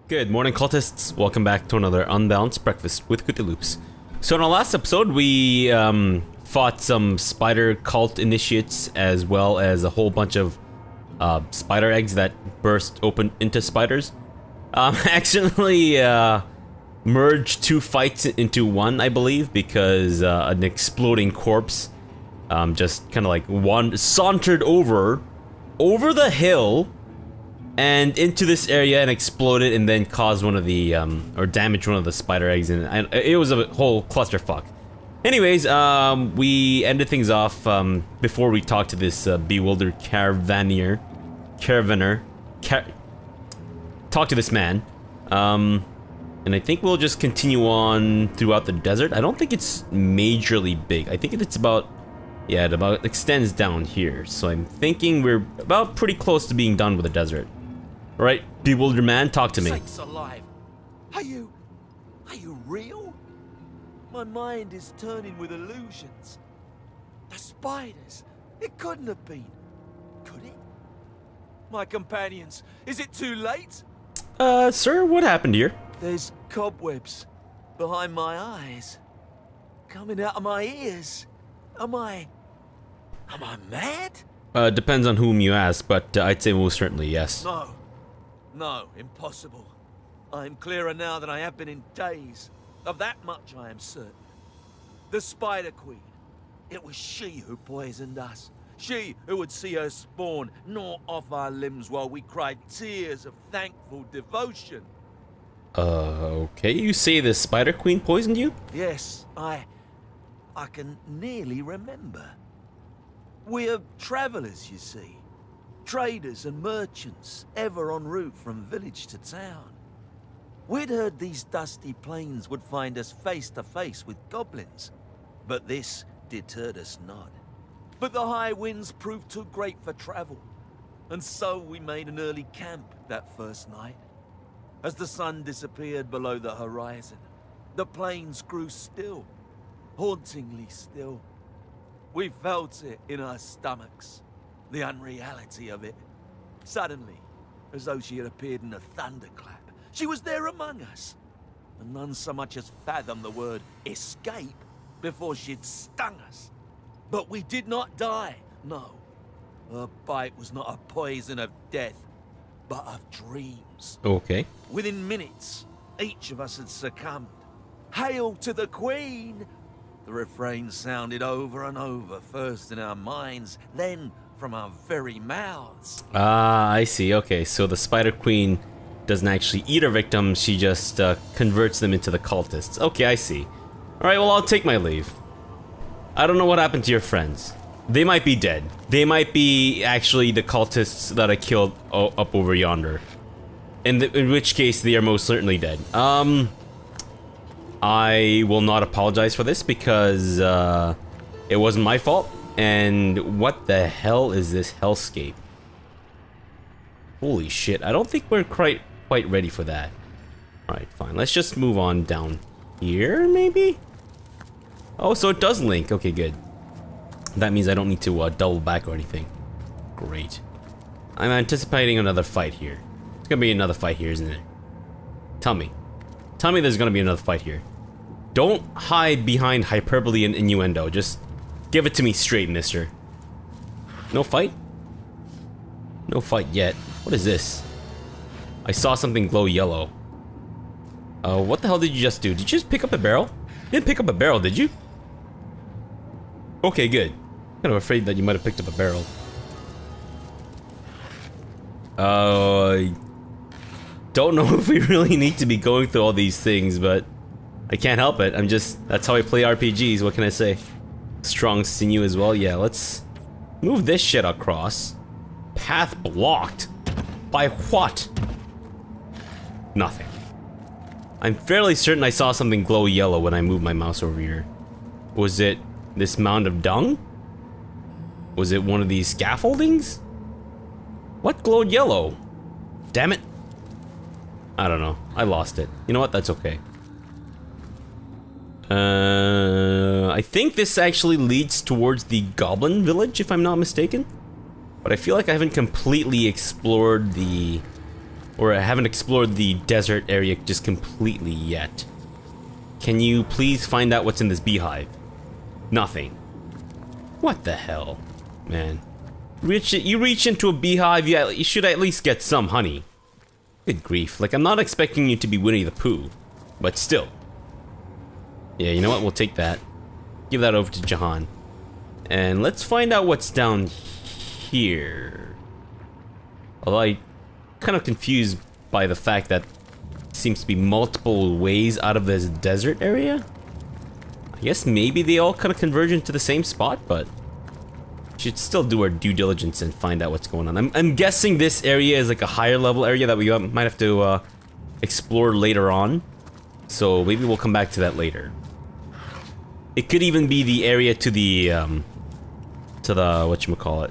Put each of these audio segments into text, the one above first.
Good morning, cultists. Welcome back to another Unbalanced Breakfast with CthuLoops. So in our last episode, we fought some spider cult initiates as well as a whole bunch of spider eggs that burst open into spiders. Accidentally merged two fights into one, I believe, because an exploding corpse just kind of like sauntered over the hill and into this area and exploded and then caused one of the, or damaged one of the spider eggs, and it was a whole clusterfuck. Anyways, we ended things off, before we talked to this, bewildered caravaner, talk to this man, and I think we'll just continue on throughout the desert. I don't think it's majorly big. I think it's about, yeah, it about extends down here, so I'm thinking we're about pretty close to being done with the desert. Right, bewildered man, talk to me. Sakes alive. Are you real? My mind is turning with illusions. The spiders, it couldn't have been, could it? My companions, is it too late? Sir, what happened here? There's cobwebs behind my eyes, coming out of my ears. Am I mad? Depends on whom you ask, but I'd say most certainly yes. No, impossible. I'm clearer now than I have been in days. Of that much I am certain. The Spider Queen. It was she who poisoned us. She who would see her spawn gnaw off our limbs while we cried tears of thankful devotion. Okay, you say the Spider Queen poisoned you? Yes, I can nearly remember. We're travelers, you see. Traders and merchants, ever en route from village to town. We'd heard these dusty plains would find us face to face with goblins, but this deterred us not. But the high winds proved too great for travel, and so we made an early camp that first night. As the sun disappeared below the horizon, the plains grew still, hauntingly still. We felt it in our stomachs. The unreality of it. Suddenly, as though she had appeared in a thunderclap, she was there among us, and none so much as fathomed the word escape before she'd stung us. But we did not die, no. Her bite was not a poison of death, but of dreams. Okay. Within minutes, each of us had succumbed. Hail to the Queen! The refrain sounded over and over, first in our minds, then from our very mouths. Ah, I see. Okay, so the Spider Queen doesn't actually eat her victims, she just converts them into the cultists. Okay, I see. Alright, well, I'll take my leave. I don't know what happened to your friends. They might be dead. They might be actually the cultists that I killed up over yonder. In which case, they are most certainly dead. I will not apologize for this because it wasn't my fault. And what the hell is this hellscape? Holy shit, I don't think we're quite ready for that. Alright, fine. Let's just move on down here, maybe? Oh, so it does link. Okay, good. That means I don't need to double back or anything. Great. I'm anticipating another fight here. It's gonna be another fight here, isn't it? Tell me. Tell me there's gonna be another fight here. Don't hide behind hyperbole and innuendo. Just give it to me straight, mister. No fight? No fight yet. What is this? I saw something glow yellow. What the hell did you just do? Did you just pick up a barrel? You didn't pick up a barrel, did you? Okay, good. Kind of afraid that you might have picked up a barrel. Don't know if we really need to be going through all these things, but I can't help it. That's how I play RPGs, what can I say? Strong sinew as well. Yeah, let's move this shit across. Path blocked. By what? Nothing. I'm fairly certain I saw something glow yellow when I moved my mouse over here. Was it this mound of dung? Was it one of these scaffoldings? What glowed yellow? Damn it. I don't know. I lost it. You know what? That's okay. I think this actually leads towards the Goblin Village, if I'm not mistaken. But I feel like I haven't completely explored the or I haven't explored the desert area just completely yet. Can you please find out what's in this beehive? Nothing. What the hell, man? You reach into a beehive, you should at least get some honey. Good grief, like I'm not expecting you to be Winnie the Pooh, but still. Yeah, you know what, we'll take that. Give that over to Jahan. And let's find out what's down here. Although I'm kind of confused by the fact that seems to be multiple ways out of this desert area. I guess maybe they all kind of converge into the same spot, but we should still do our due diligence and find out what's going on. I'm guessing this area is like a higher level area that we might have to explore later on. So maybe we'll come back to that later. It could even be the area to the whatchamacallit,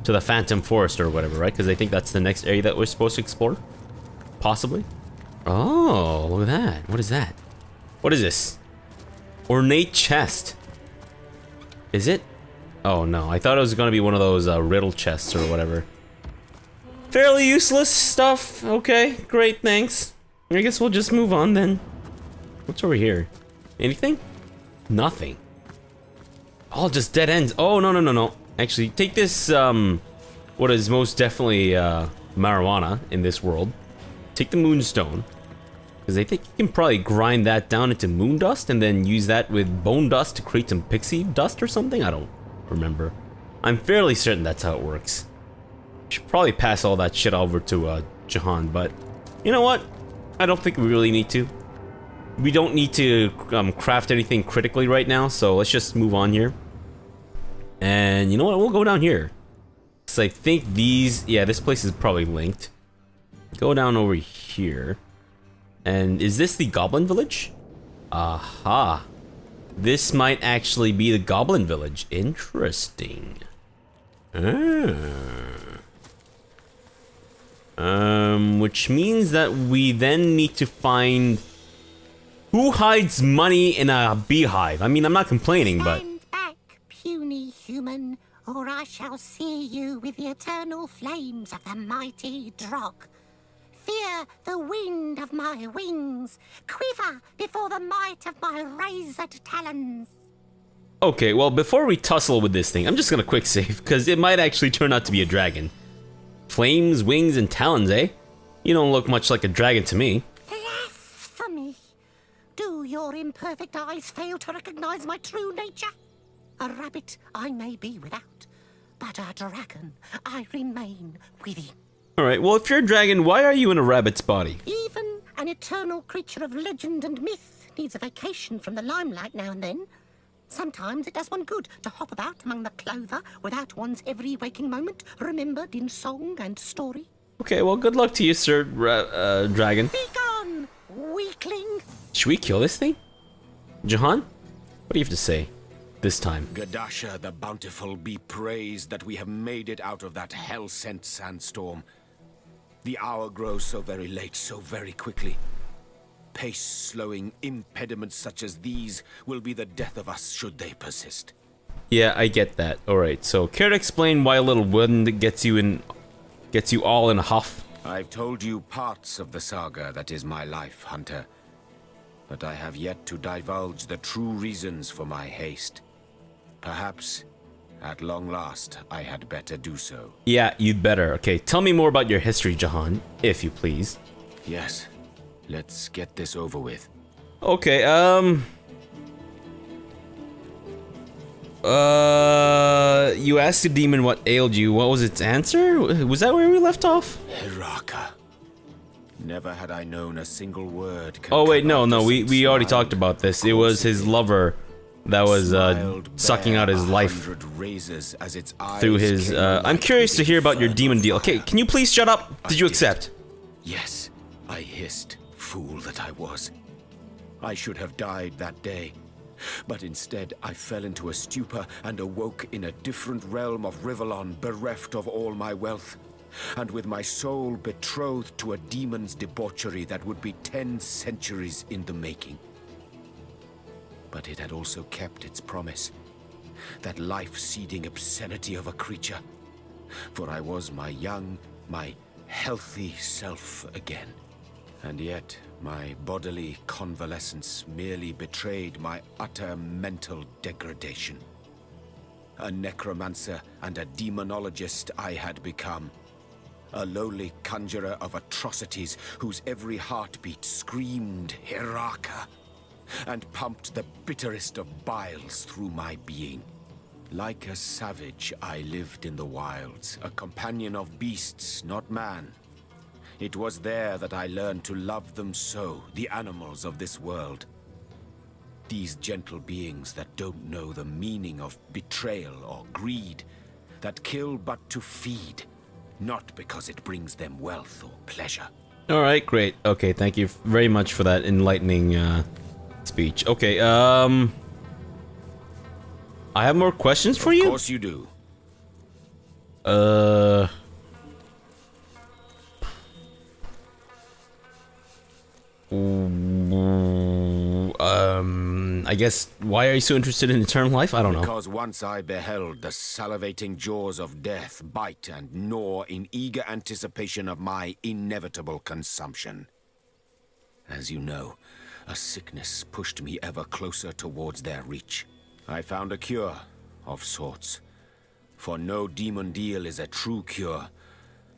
to the Phantom Forest or whatever, right? Because I think that's the next area that we're supposed to explore. Possibly. Oh, look at that. What is that? What is this? Ornate chest. Is it? Oh no, I thought it was gonna be one of those riddle chests or whatever. Fairly useless stuff. Okay, great, thanks. I guess we'll just move on then. What's over here? Anything? Nothing. All just dead ends. Oh, no. Actually, take this, what is most definitely marijuana in this world. Take the moonstone. Because I think you can probably grind that down into moon dust and then use that with bone dust to create some pixie dust or something. I don't remember. I'm fairly certain that's how it works. Should probably pass all that shit over to Jahan, but you know what? I don't think we really need to. We don't need to craft anything critically right now, so let's just move on here. And you know what? We'll go down here. So I think these, yeah, this place is probably linked. Go down over here. And is this the Goblin Village? Aha. This might actually be the Goblin Village. Interesting. Which means that we then need to find who hides money in a beehive. I mean, I'm not complaining, but... Stand back, puny human, or I shall sear you with the eternal flames of the mighty Drog. Fear the wind of my wings. Quiver before the might of my razored talons. Okay, well, before we tussle with this thing, I'm just gonna quick save, because it might actually turn out to be a dragon. Flames, wings, and talons, eh? You don't look much like a dragon to me. Blasphemy! Do your imperfect eyes fail to recognize my true nature? A rabbit I may be without, but a dragon I remain within. Alright, well, if you're a dragon, why are you in a rabbit's body? Even an eternal creature of legend and myth needs a vacation from the limelight now and then. Sometimes it does one good to hop about among the clover without one's every waking moment remembered in song and story. Okay, well, good luck to you, sir, dragon. Be gone, weakling! Should we kill this thing? Jahan? What do you have to say this time? Gadasha the Bountiful be praised that we have made it out of that hell-sent sandstorm. The hour grows so very late, so very quickly. Pace-slowing impediments such as these will be the death of us should they persist. Yeah, I get that. Alright, so care to explain why a little wind gets you all in a huff? I've told you parts of the saga that is my life, Hunter. But I have yet to divulge the true reasons for my haste. Perhaps, at long last, I had better do so. Yeah, you'd better. Okay, tell me more about your history, Jahan, if you please. Yes, let's get this over with. Okay, you asked the demon what ailed you. What was its answer? Was that where we left off? Hiraka. Never had I known a single word. Oh wait, no, we already talked about this. It was his lover that was sucking out his life through his. I'm curious to hear about your demon deal. Okay, can you please shut up? Did you accept? Yes, I hissed. Fool that I was. I should have died that day. But instead, I fell into a stupor and awoke in a different realm of Rivellon, bereft of all my wealth, and with my soul betrothed to a demon's debauchery that would be 10 centuries in the making. But it had also kept its promise, that life-seeding obscenity of a creature. For I was my young, my healthy self again. And yet, my bodily convalescence merely betrayed my utter mental degradation. A necromancer and a demonologist I had become. A lowly conjurer of atrocities whose every heartbeat screamed Hiraka and pumped the bitterest of biles through my being. Like a savage, I lived in the wilds, a companion of beasts, not man. It was there that I learned to love them so, the animals of this world. These gentle beings that don't know the meaning of betrayal or greed, that kill but to feed, not because it brings them wealth or pleasure. All right, great. Okay, thank you very much for that enlightening speech. Okay, I have more questions for you? Of course you do. I guess, why are you so interested in eternal life? I don't know. Because once I beheld the salivating jaws of death bite and gnaw in eager anticipation of my inevitable consumption. As you know, a sickness pushed me ever closer towards their reach. I found a cure, of sorts. For no demon deal is a true cure,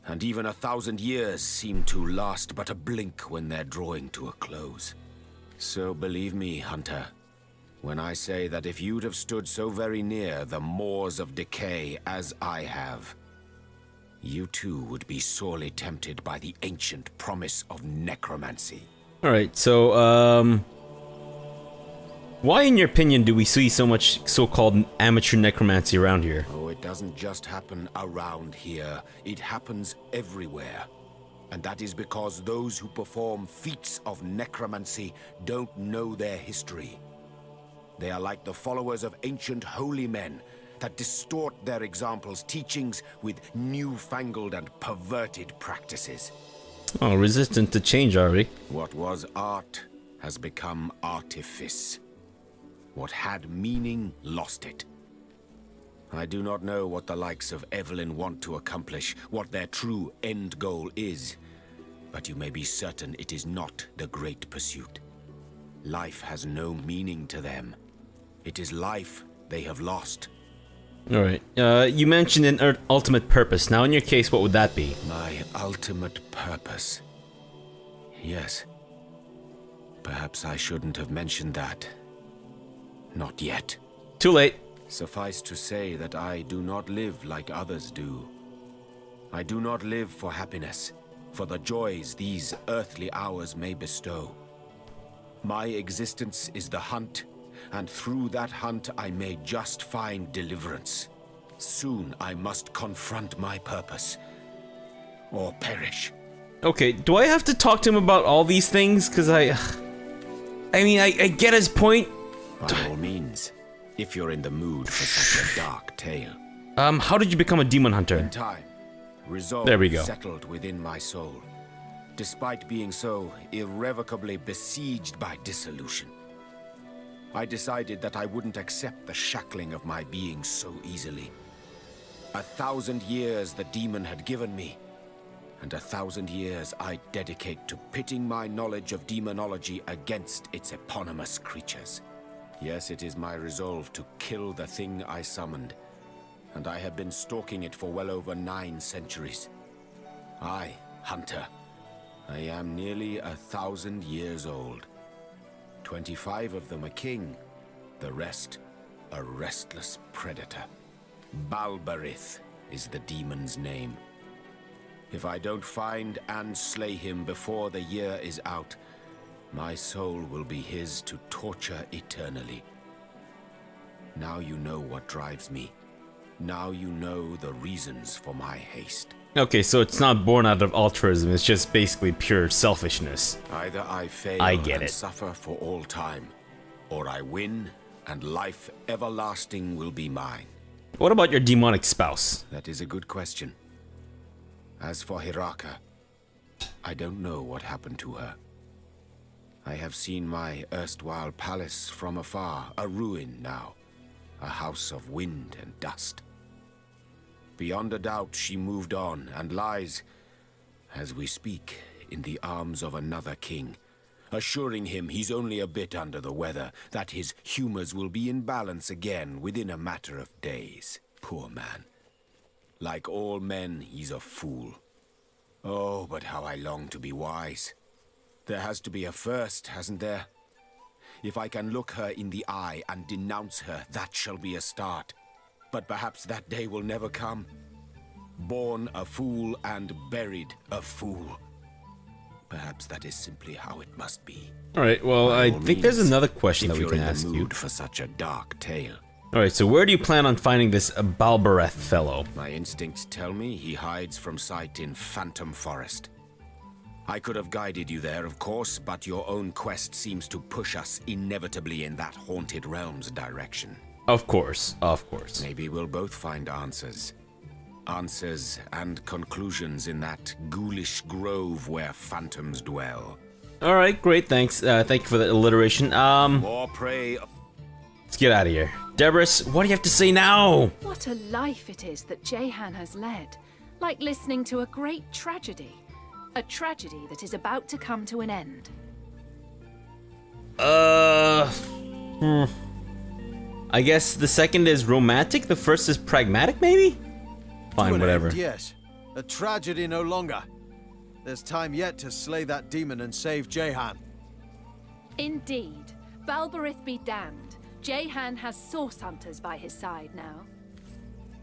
and even 1,000 years seem to last but a blink when they're drawing to a close. So believe me, Hunter, when I say that if you'd have stood so very near the moors of decay as I have, you too would be sorely tempted by the ancient promise of necromancy. Alright, so, why, in your opinion, do we see so much so-called amateur necromancy around here? Oh, it doesn't just happen around here. It happens everywhere. And that is because those who perform feats of necromancy don't know their history. They are like the followers of ancient holy men that distort their examples' teachings with newfangled and perverted practices. Oh, resistant to change, are we? What was art has become artifice. What had meaning lost it. I do not know what the likes of Evelyn want to accomplish, what their true end goal is, but you may be certain it is not the great pursuit. Life has no meaning to them. It is life they have lost. Alright, you mentioned an ultimate purpose. Now, in your case, what would that be? My ultimate purpose. Yes. Perhaps I shouldn't have mentioned that. Not yet. Too late. Suffice to say that I do not live like others do. I do not live for happiness, for the joys these earthly hours may bestow. My existence is the hunt, and through that hunt I may just find deliverance. Soon I must confront my purpose, or perish. Okay, do I have to talk to him about all these things? Because I mean, I get his point. By all means, if you're in the mood for such a dark tale. How did you become a demon hunter? In time, resolve There we go. settled within my soul, despite being so irrevocably besieged by dissolution. I decided that I wouldn't accept the shackling of my being so easily. 1,000 years the demon had given me, and 1,000 years I dedicate to pitting my knowledge of demonology against its eponymous creatures. Yes, it is my resolve to kill the thing I summoned, and I have been stalking it for well over 9 centuries. I, Hunter, I am nearly 1,000 years old. 25 of them a king, the rest a restless predator. Balberith is the demon's name. If I don't find and slay him before the year is out, my soul will be his to torture eternally. Now you know what drives me. Now you know the reasons for my haste. Okay, so it's not born out of altruism, it's just basically pure selfishness. Either I fail I get and it. suffer for all time, or I win and life everlasting will be mine. What about your demonic spouse? That is a good question. As for Hiraka, I don't know what happened to her. I have seen my erstwhile palace from afar, a ruin now, a house of wind and dust. Beyond a doubt, she moved on and lies, as we speak, in the arms of another king, assuring him he's only a bit under the weather, that his humors will be in balance again within a matter of days. Poor man. Like all men, he's a fool. Oh, but how I long to be wise. There has to be a first, hasn't there? If I can look her in the eye and denounce her, that shall be a start. But perhaps that day will never come. Born a fool and buried a fool. Perhaps that is simply how it must be. Alright, well, I think there's another question that we can If ask you're in the you. mood for such a dark tale. Alright, so where do you plan on finding this Balbareth fellow? My instincts tell me he hides from sight in Phantom Forest. I could have guided you there, of course, but your own quest seems to push us inevitably in that haunted realm's direction. Of course, of course. Maybe we'll both find answers. Answers and conclusions in that ghoulish grove where phantoms dwell. Alright, great, thanks. Thank you for the alliteration. More prey. Let's get out of here. Debris, what do you have to say now? What a life it is that Jahan has led. Like listening to a great tragedy. A tragedy that is about to come to an end. I guess the second is romantic, the first is pragmatic, maybe? Fine, To an whatever. end, yes. A tragedy no longer. There's time yet to slay that demon and save Jahan. Indeed. Balbareth be damned. Jahan has source hunters by his side now.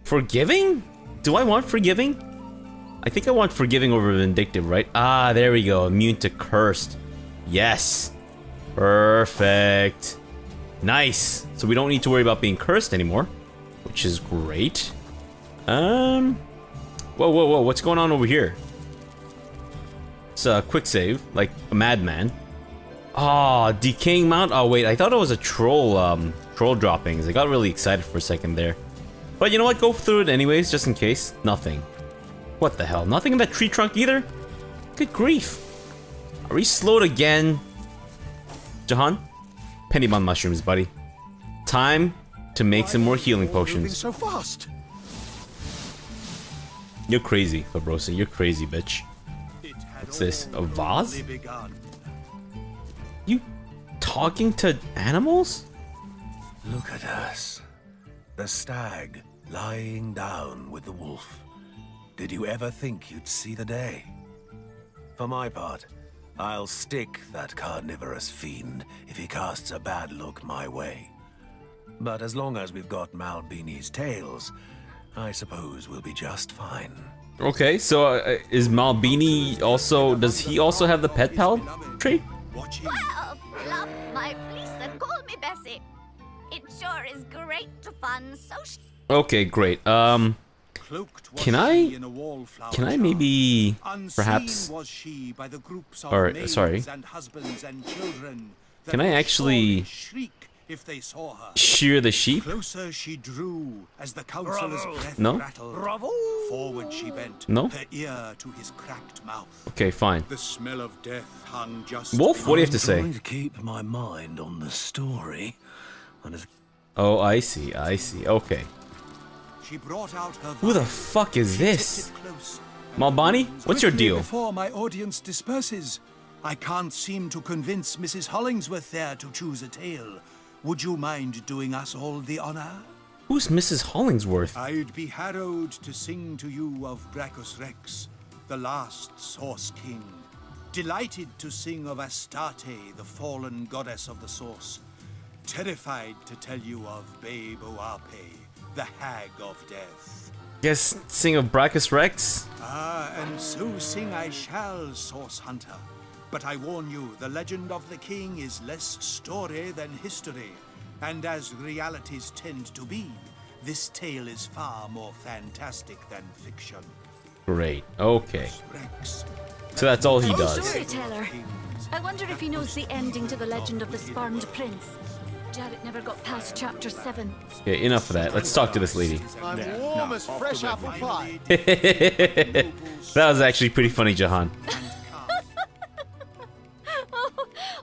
Forgiving? Do I want forgiving? I think I want forgiving over vindictive, right? Ah, there we go. Immune to cursed. Yes. Perfect. Nice. So we don't need to worry about being cursed anymore, which is great. Whoa, whoa, whoa. What's going on over here? It's a quick save, like a madman. Ah, decaying mount. Oh wait, I thought it was a troll droppings. I got really excited for a second there. But you know what? Go through it anyways, just in case. Nothing. What the hell? Nothing in that tree trunk either? Good grief. Are we slowed again? Jahan? Penny bun mushrooms, buddy. Time to make some more healing Moving potions. so fast. You're crazy, Fabrosi. You're crazy, bitch. What's this? A vase? You talking to animals? Look at us. The stag lying down with the wolf. Did you ever think you'd see the day? For my part, I'll stick that carnivorous fiend if he casts a bad look my way. But as long as we've got Malbini's tails, I suppose we'll be just fine. Okay, so is Malbini also... Does he also have the pet pal trait? Well, fluff my fleece and call me Bessie. It sure is great fun Okay, great. Can I maybe perhaps or sorry, can I actually if they saw her. shear the sheep? Closer she drew as the counselor's breath No? rattled. Forward she bent, No? her ear to his cracked mouth. Okay, fine. The smell of death hung just Wolf, what do you have to say? Trying to keep my mind on the story. And as Oh, I see, I see. Okay. She brought out her Who the vial. fuck is She this? tipped it close. Malbani? What's your Quickly deal? Before my audience disperses, I can't seem to convince Mrs. Hollingsworth there to choose a tale. Would you mind doing us all the honor? Who's Mrs. Hollingsworth? I'd be harrowed to sing to you of Brachus Rex, the last Source King. Delighted to sing of Astarte, the fallen goddess of the Source. Terrified to tell you of Babe Oape, the Hag of Death. Guess sing of Brachus Rex? Ah, and so sing I shall, Source Hunter. But I warn you, the legend of the king is less story than history. And as realities tend to be, this tale is far more fantastic than fiction. Great. Okay. Rex, So that's all he Oh, does. storyteller. I wonder if he knows the ending to the legend of the Sparmed Prince. Jared never got past chapter 7. Okay, enough of that. Let's talk to this lady. I'm warm as fresh apple pie. That was actually pretty funny, Jahan.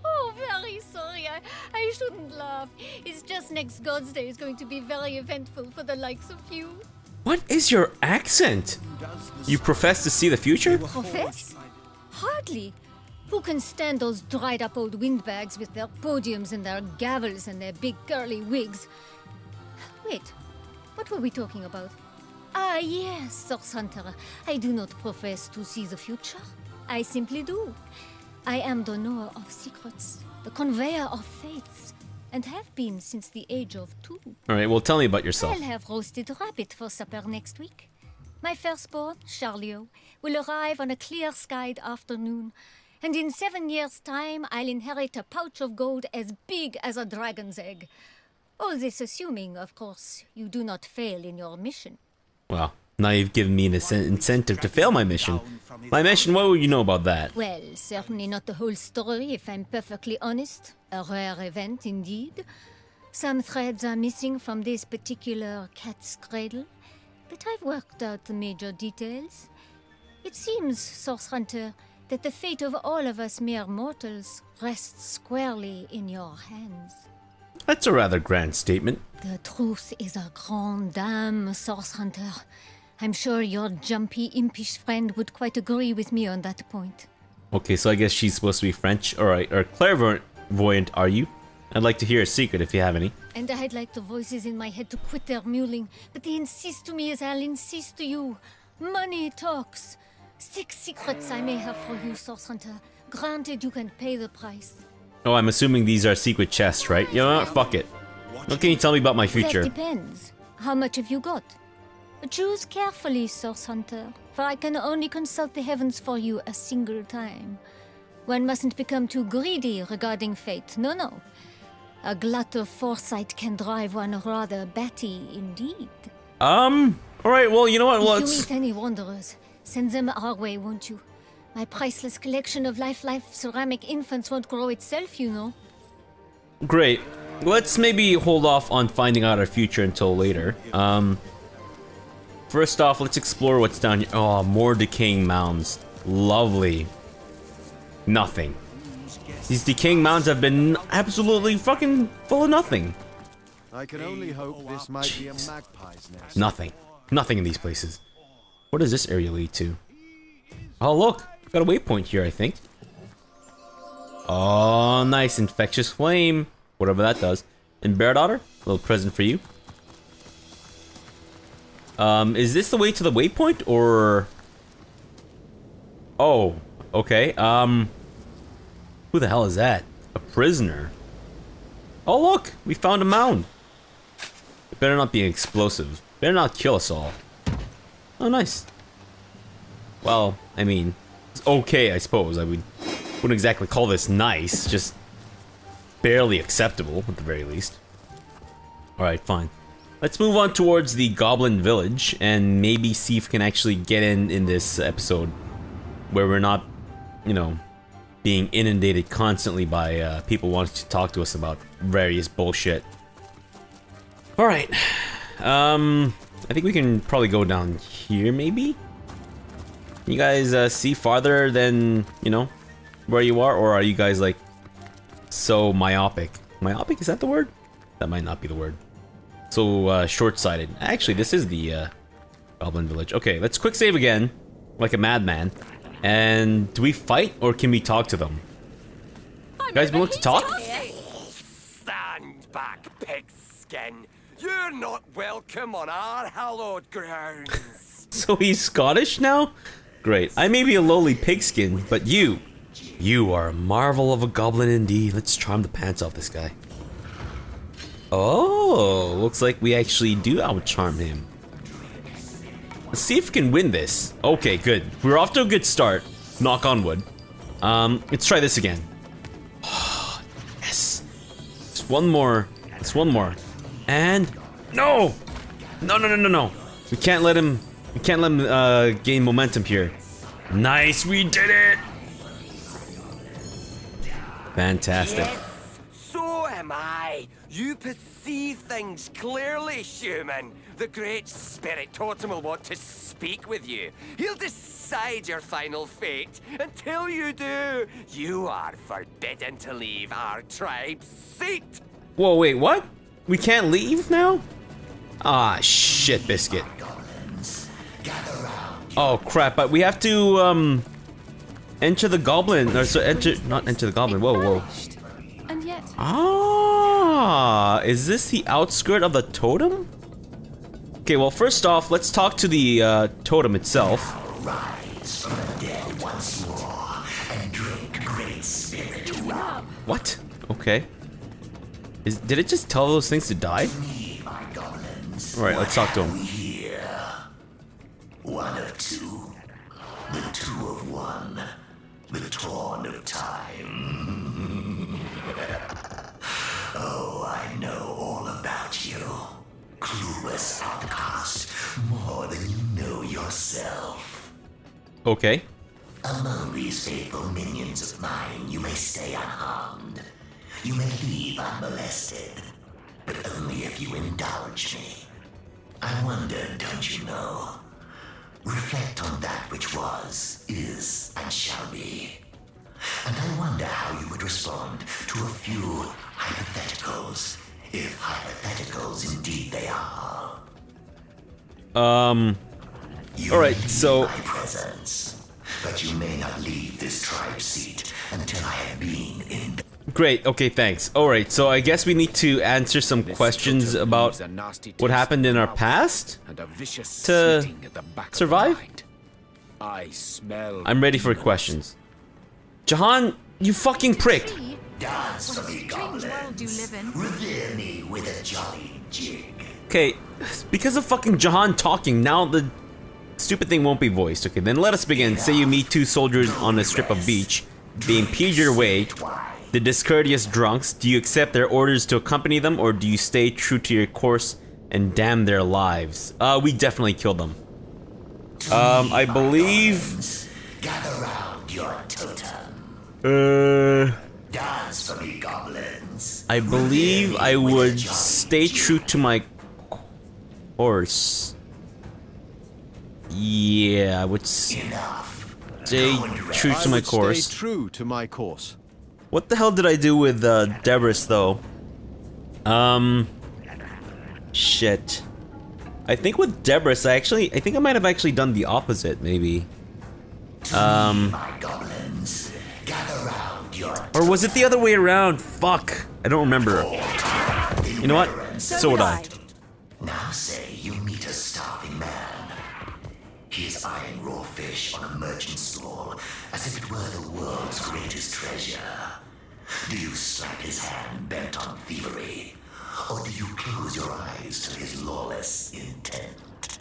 Oh, very sorry. I shouldn't laugh. It's just next God's Day is going to be very eventful for the likes of you. What is your accent? You profess to see the future? Profess? Hardly. Who can stand those dried-up old windbags with their podiums and their gavels and their big curly wigs? Wait, what were we talking about? Ah, yes, Source Hunter. I do not profess to see the future. I simply do. I am the knower of secrets, the conveyor of fates, and have been since the age of 2. Alright, well tell me about yourself. I'll have roasted rabbit for supper next week. My firstborn, Charlio, will arrive on a clear-skied afternoon, and in 7 years' time I'll inherit a pouch of gold as big as a dragon's egg. All this assuming, of course, you do not fail in your mission. Well, now you've given me an incentive to fail my mission. My mission, what would you know about that? Well, certainly not the whole story, if I'm perfectly honest. A rare event, indeed. Some threads are missing from this particular cat's cradle, but I've worked out the major details. It seems, Source Hunter, that the fate of all of us mere mortals rests squarely in your hands. That's a rather grand statement. The truth is a grande dame, Source Hunter. I'm sure your jumpy, impish friend would quite agree with me on that point. Okay, so I guess she's supposed to be French. Alright, or clairvoyant are you? I'd like to hear a secret if you have any. And I'd like the voices in my head to quit their mewling, but they insist to me as I'll insist to you. Money talks. 6 secrets I may have for you, Source Hunter. Granted, you can pay the price. Oh, I'm assuming these are secret chests, right? You know what? Fuck it. What can you tell me about my future? That depends. How much have you got? Choose carefully, Source Hunter, for I can only consult the heavens for you a single time. One mustn't become too greedy regarding fate. No, no. A glut of foresight can drive one rather batty indeed. Alright, well, you know what? If you meet any wanderers, send them our way, won't you? My priceless collection of life ceramic infants won't grow itself, you know. Great. Let's maybe hold off on finding out our future until later. First off, let's explore what's down here. Oh, more decaying mounds. Lovely. Nothing. These decaying mounds have been absolutely fucking full of nothing. I can only hope this might be a magpie's nest. Nothing. Nothing in these places. What does this area lead to? Oh, look. Got a waypoint here, I think. Oh, nice. Infectious flame. Whatever that does. And Bear Daughter, a little present for you. Is this the way to the waypoint, or... Oh, okay. Who the hell is that? A prisoner. Oh, look! We found a mound. It better not be explosive. Better not kill us all. Oh, nice. Well, I mean, it's okay, I suppose. I wouldn't exactly call this nice, just barely acceptable, at the very least. Alright, fine. Let's move on towards the Goblin Village, and maybe see if we can actually get in this episode, where we're not, you know, being inundated constantly by people wanting to talk to us about various bullshit. Alright. I think we can probably go down here, maybe? You guys see farther than, you know, where you are? Or are you guys, like, so myopic? Myopic, is that the word? That might not be the word. So, short-sighted. Actually, this is the, Goblin Village. Okay, let's quick save again, like a madman. And do we fight, or can we talk to them? You guys willing to talk? Stand back, pigskin. You're not welcome on our hallowed grounds. So he's Scottish now? Great. I may be a lowly pigskin, but you are a marvel of a goblin indeed. Let's charm the pants off this guy. Oh, looks like we actually do out-charm him. Let's see if we can win this. Okay, good. We're off to a good start. Knock on wood. Let's try this again. Yes. Just one more. Just one more. And no! No. We can't let him gain momentum here. Nice, we did it! Fantastic. Yes, so am I. You perceive things clearly, human. The great spirit totem will want to speak with you. He'll decide your final fate. Until you do, you are forbidden to leave our tribe's seat. Whoa, wait, what? We can't leave now? Ah, shit, Biscuit. Oh crap! But we have to enter the goblin, or so not enter the goblin. Whoa, whoa. And yet, Ah, is this the outskirt of the totem? Okay, well, first off, let's talk to the totem itself. Rise from the dead once more and drink great spirit rum. What? Okay. Did it just tell those things to die? Me, my goblins. All right, let's talk to him. Here. One of two. The two of one. The torn of time. Oh, I know all about you. Clueless outcast, more than you know yourself. Okay. Among these faithful minions of mine, you may stay unharmed. You may leave unmolested, but only if you indulge me. I wonder, don't you know? Reflect on that which was, is, and shall be. And I wonder how you would respond to a few hypotheticals, if hypotheticals indeed they are. You Alright, may so... leave my presence, but you may not leave this tribe seat until I have been in... Great, okay, thanks. Alright, so I guess we need to answer some questions about what happened in our past and a vicious to slitting at the back survive? Of the mind. I smell. I'm ready for questions. Jahan, you fucking prick! Dance for me, goblins. Revere me with a jolly jig. Okay, because of fucking Jahan talking, now the stupid thing won't be voiced. Okay, then let us begin. Say you meet two soldiers on a strip of beach, being peed your way. The discourteous drunks, do you accept their orders to accompany them, or do you stay true to your course and damn their lives? We definitely killed them. I believe... Gather round your totem. Dance for me, goblins. I believe I would stay true to my course. Yeah, I would stay true to my course. Stay true to my course. What the hell did I do with Debris though? Shit. I think with Debris, I think I might have actually done the opposite, maybe. My goblins, gather round your Or was it the other way around? Fuck. I don't remember. You know what? So would I. Now say you meet a starving man. He is eyeing raw fish on a merchant's stall as if it were the world's greatest treasure. Do you slap his hand bent on thievery? Or do you close your eyes to his lawless intent?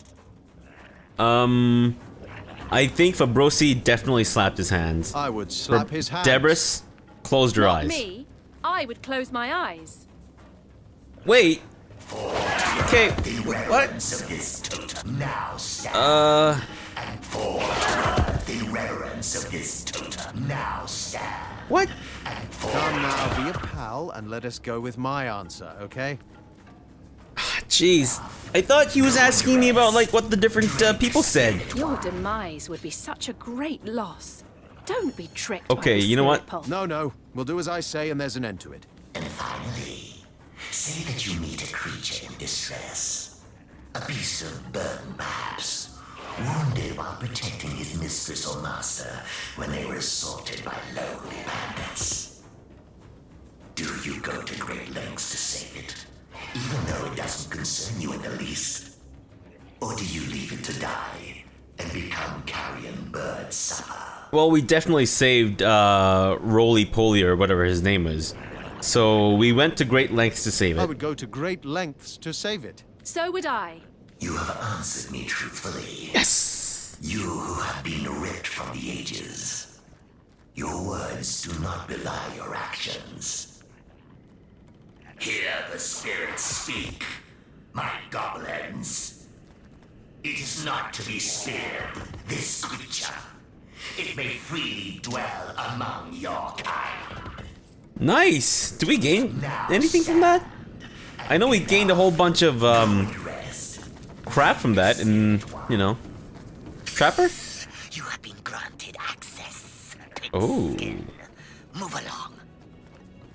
I think Fabrosi definitely slapped his hands. I would slap his hands. Debris closed her eyes. me, I would close my eyes. Wait. Okay. What? Of his totem now stand. And for the reverence of his totem now stand. What? And for Come now, be a pal and let us go with my answer, okay? Jeez. I thought he was asking me about, like, what the different people said. Your demise would be such a great loss. Don't be tricked. Okay, by the you know what? spirit pulse. No, we'll do as I say and there's an end to it. And finally, say that you meet a creature in distress. A beast of burden, perhaps. Wounded while protecting his mistress or master when they were assaulted by lonely bandits. Do you go to great lengths to save it, even though it doesn't concern you in the least? Or do you leave it to die and become carrion bird supper? Well, we definitely saved Roly Poly or whatever his name was. So we went to great lengths to save I it. would go to great lengths to save it. So would I. You have answered me truthfully. Yes! You who have been ripped from the ages. Your words do not belie your actions. Hear the spirits speak, my goblins. It is not to be spared, this creature. It may freely dwell among your kind. Nice! Did we gain anything from that? I know we gained a whole bunch of, crap from that, and, you know. Trapper? You have been granted access. Oh. Move along.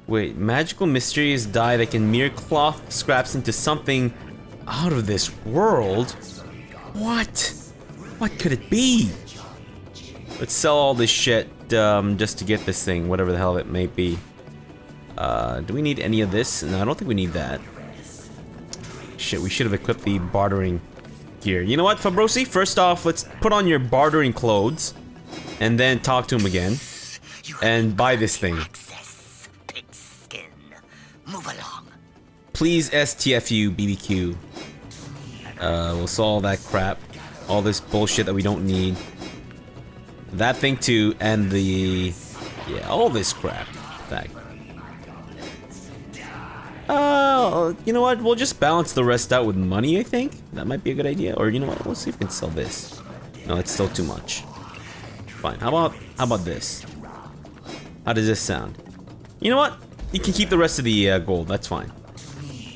Wait, magical mysterious dye that can mirror cloth scraps into something out of this world? What? What could it be? Let's sell all this shit just to get this thing, whatever the hell it may be. Do we need any of this? No, I don't think we need that. Shit, we should have equipped the bartering gear. You know what, Fabrosi? First off, let's put on your bartering clothes and then talk to him again and buy this thing. Move along. Please STFU BBQ. We'll sell all that crap. All this bullshit that we don't need. That thing too, and the... yeah, all this crap. In fact. You know what? We'll just balance the rest out with money, I think. That might be a good idea. Or you know what? We'll see if we can sell this. No, it's still too much. Fine. How about this? How does this sound? You know what? You can keep the rest of the gold. That's fine.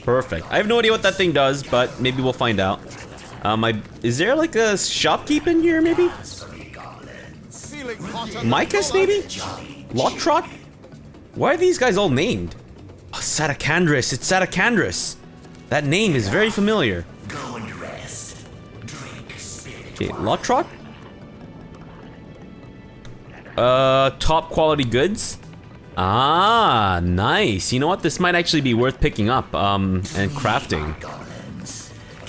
Perfect. I have no idea what that thing does, but maybe we'll find out. Is there like a shopkeep in here, maybe? Micah's, maybe? Lotrot? Why are these guys all named? Oh, Satacandrus. It's Satacandrus. That name is very familiar. Go and rest. Drink spirit. Okay, Lotrot? Top quality goods? Ah, nice. You know what? This might actually be worth picking up, and crafting.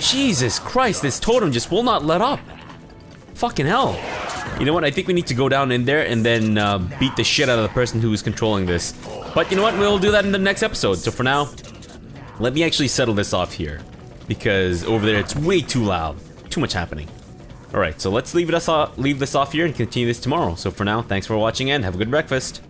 Jesus Christ, this totem just will not let up. Fucking hell. You know what? I think we need to go down in there and then beat the shit out of the person who is controlling this. But you know what? We'll do that in the next episode. So for now, let me actually settle this off here. Because over there, it's way too loud. Too much happening. Alright, so let's leave this off here and continue this tomorrow. So for now, thanks for watching and have a good breakfast.